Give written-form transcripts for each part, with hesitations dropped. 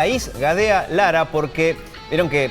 Ahís Gadea Lara, porque vieron que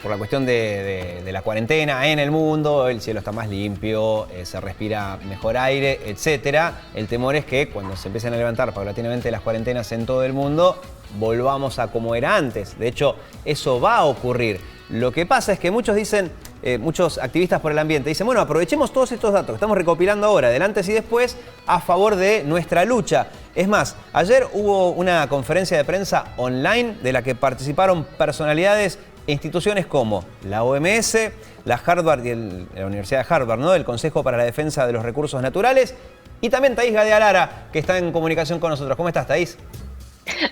por la cuestión de la cuarentena en el mundo, el cielo está más limpio, se respira mejor aire, etcétera. El temor es que cuando se empiecen a levantar paulatinamente las cuarentenas en todo el mundo, volvamos a como era antes. De hecho, eso va a ocurrir. Lo que pasa es que muchos dicen, muchos activistas por el ambiente dicen, bueno, aprovechemos todos estos datos que estamos recopilando ahora, del antes y después, a favor de nuestra lucha. Es más, ayer hubo una conferencia de prensa online de la que participaron personalidades e instituciones como la OMS, la Harvard y la Universidad de Harvard, ¿no? El Consejo para la Defensa de los Recursos Naturales, y también Thaís Gadea Lara, que está en comunicación con nosotros. ¿Cómo estás, Thaís?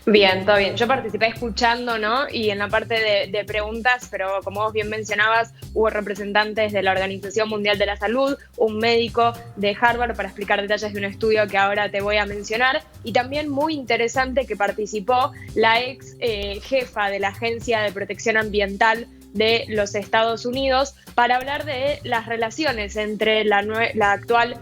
Bien, todo bien. Yo participé escuchando, ¿no? Y en la parte de preguntas, pero como vos bien mencionabas, hubo representantes de la Organización Mundial de la Salud, un médico de Harvard para explicar detalles de un estudio que ahora te voy a mencionar, y también muy interesante que participó la ex jefa de la Agencia de Protección Ambiental de los Estados Unidos para hablar de las relaciones entre la actual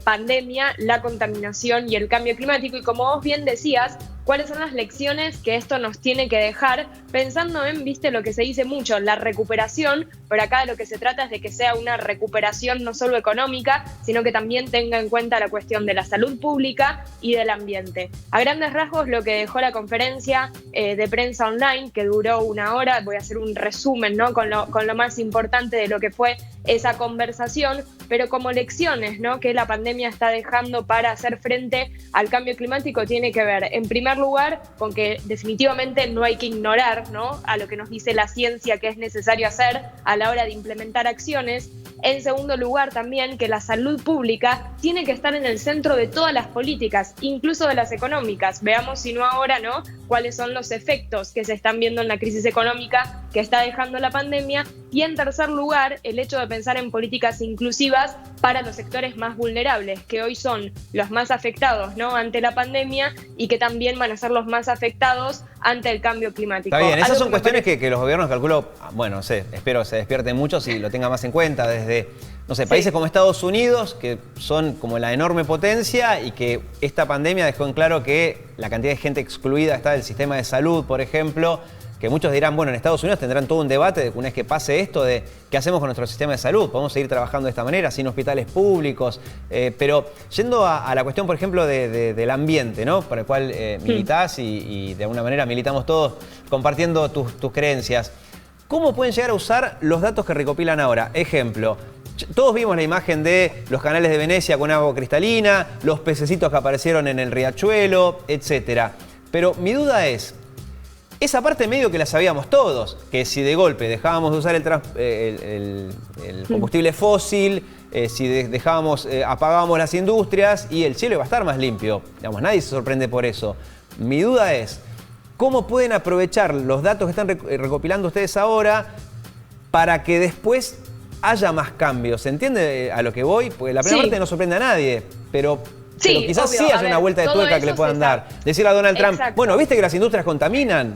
pandemia, la contaminación y el cambio climático. Y como vos bien decías, ¿cuáles son las lecciones que esto nos tiene que dejar? Pensando en, viste, lo que se dice mucho, la recuperación, pero acá de lo que se trata es de que sea una recuperación no solo económica, sino que también tenga en cuenta la cuestión de la salud pública y del ambiente. A grandes rasgos, lo que dejó la conferencia de prensa online, que duró 1 hora, voy a hacer un resumen, ¿no? con lo más importante de lo que fue esa conversación, pero como lecciones, ¿no? que la pandemia está dejando para hacer frente al cambio climático, tiene que ver, en primer lugar, con que definitivamente no hay que ignorar, ¿no? a lo que nos dice la ciencia que es necesario hacer a la hora de implementar acciones. En segundo lugar, también que la salud pública tiene que estar en el centro de todas las políticas, incluso de las económicas. Veamos si no ahora, ¿no? cuáles son los efectos que se están viendo en la crisis económica que está dejando la pandemia. Y en tercer lugar, el hecho de pensar en políticas inclusivas para los sectores más vulnerables, que hoy son los más afectados, ¿no? ante la pandemia, y que también van a ser los más afectados ante el cambio climático. Está bien, esas son cuestiones que los gobiernos, calculo, bueno, no sé, espero se despierten muchos y lo tengan más en cuenta, desde, no sé, países como Estados Unidos, que son como la enorme potencia, y que esta pandemia dejó en claro que la cantidad de gente excluida está del sistema de salud, por ejemplo, que muchos dirán, bueno, en Estados Unidos tendrán todo un debate de una vez que pase esto, de qué hacemos con nuestro sistema de salud, podemos seguir trabajando de esta manera, sin hospitales públicos, pero yendo a la cuestión, por ejemplo, del ambiente, ¿no? Para el cual militás y de alguna manera militamos todos compartiendo tus creencias, ¿cómo pueden llegar a usar los datos que recopilan ahora? Ejemplo, todos vimos la imagen de los canales de Venecia con agua cristalina, los pececitos que aparecieron en el riachuelo, etcétera. Pero mi duda es, esa parte medio que la sabíamos todos, que si de golpe dejábamos de usar el combustible fósil, si apagábamos las industrias, y el cielo iba a estar más limpio. Digamos, nadie se sorprende por eso. Mi duda es, ¿cómo pueden aprovechar los datos que están recopilando ustedes ahora para que después haya más cambios? ¿Se entiende a lo que voy? Porque la primera parte no sorprende a nadie, pero quizás obvio. sí haya una vuelta de tuerca que le puedan dar. Decirle a Donald Trump, Exacto. bueno, ¿viste que las industrias contaminan?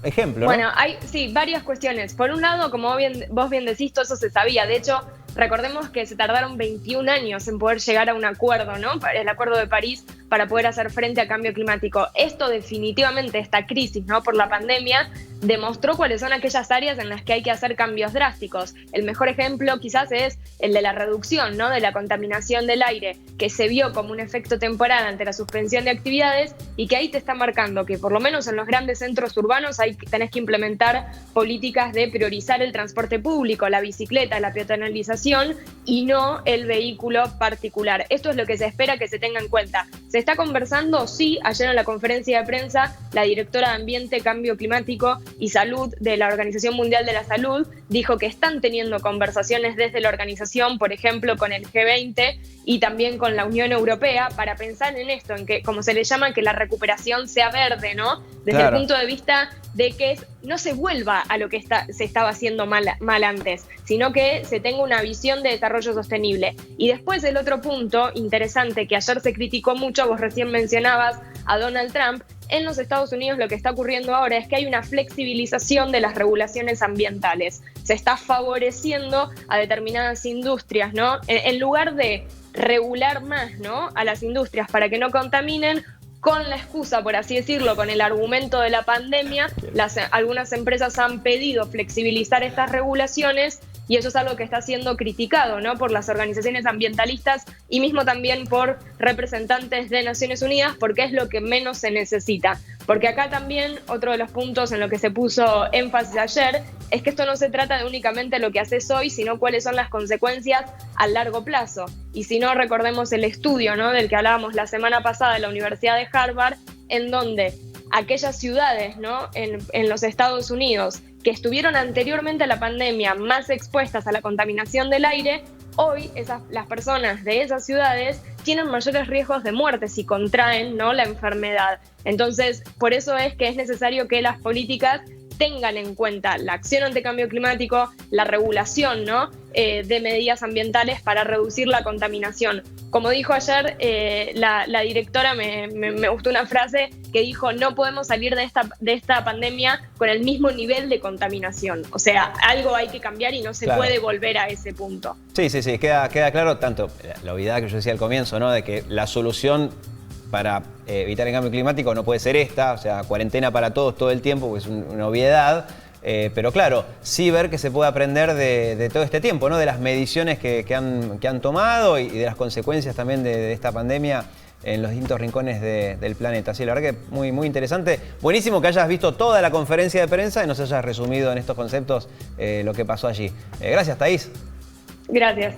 Ejemplo, ¿no? Bueno, hay varias cuestiones. Por un lado, como vos bien decís, todo eso se sabía. De hecho, recordemos que se tardaron 21 años en poder llegar a un acuerdo, ¿no? El Acuerdo de París, para poder hacer frente al cambio climático. Esto definitivamente, esta crisis, ¿no? por la pandemia, demostró cuáles son aquellas áreas en las que hay que hacer cambios drásticos. El mejor ejemplo quizás es el de la reducción, ¿no? de la contaminación del aire, que se vio como un efecto temporal ante la suspensión de actividades, y que ahí te está marcando que por lo menos en los grandes centros urbanos tenés que implementar políticas de priorizar el transporte público, la bicicleta, la peatonalización, y no el vehículo particular. Esto es lo que se espera que se tenga en cuenta. ¿Se está conversando? Sí. Ayer en la conferencia de prensa, la directora de Ambiente, Cambio Climático y Salud de la Organización Mundial de la Salud dijo que están teniendo conversaciones desde la organización, por ejemplo, con el G20 y también con la Unión Europea, para pensar en esto, en que, como se le llama, que la recuperación sea verde, ¿no? Desde el punto de vista de que no se vuelva a lo que se estaba haciendo mal antes, sino que se tenga una visión de desarrollo sostenible. Y después el otro punto interesante que ayer se criticó mucho, vos recién mencionabas a Donald Trump, en los Estados Unidos lo que está ocurriendo ahora es que hay una flexibilización de las regulaciones ambientales. Se está favoreciendo a determinadas industrias, ¿no? En lugar de regular más, ¿no? a las industrias para que no contaminen, con la excusa, por así decirlo, con el argumento de la pandemia, algunas empresas han pedido flexibilizar estas regulaciones y eso es algo que está siendo criticado, ¿no?, por las organizaciones ambientalistas y mismo también por representantes de Naciones Unidas, porque es lo que menos se necesita. Porque acá también otro de los puntos en lo que se puso énfasis ayer es que esto no se trata de únicamente lo que haces hoy, sino cuáles son las consecuencias a largo plazo. Y si no, recordemos el estudio, ¿no?, del que hablábamos la semana pasada de la Universidad de Harvard, en donde aquellas ciudades, ¿no?, en los Estados Unidos que estuvieron anteriormente a la pandemia más expuestas a la contaminación del aire, hoy las personas de esas ciudades tienen mayores riesgos de muerte si contraen, ¿no?, la enfermedad. Entonces, por eso es que es necesario que las políticas tengan en cuenta la acción ante cambio climático, la regulación, ¿no?, de medidas ambientales para reducir la contaminación. Como dijo ayer la directora, me gustó una frase que dijo: no podemos salir de esta pandemia con el mismo nivel de contaminación. O sea, algo hay que cambiar y no se puede volver a ese punto. Sí, queda claro tanto la obviedad que yo decía al comienzo, ¿no?, de que la solución para evitar el cambio climático no puede ser esta, o sea, cuarentena para todos todo el tiempo, pues es una obviedad. Pero claro, sí ver que se puede aprender de todo este tiempo, ¿no?, de las mediciones que han tomado y de las consecuencias también de esta pandemia en los distintos rincones del planeta. Sí, la verdad que muy, muy interesante. Buenísimo que hayas visto toda la conferencia de prensa y nos hayas resumido en estos conceptos lo que pasó allí. Gracias, Thaís. Gracias.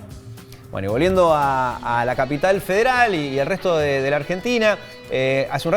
Bueno, y volviendo a la capital federal y el resto de la Argentina, hace un rato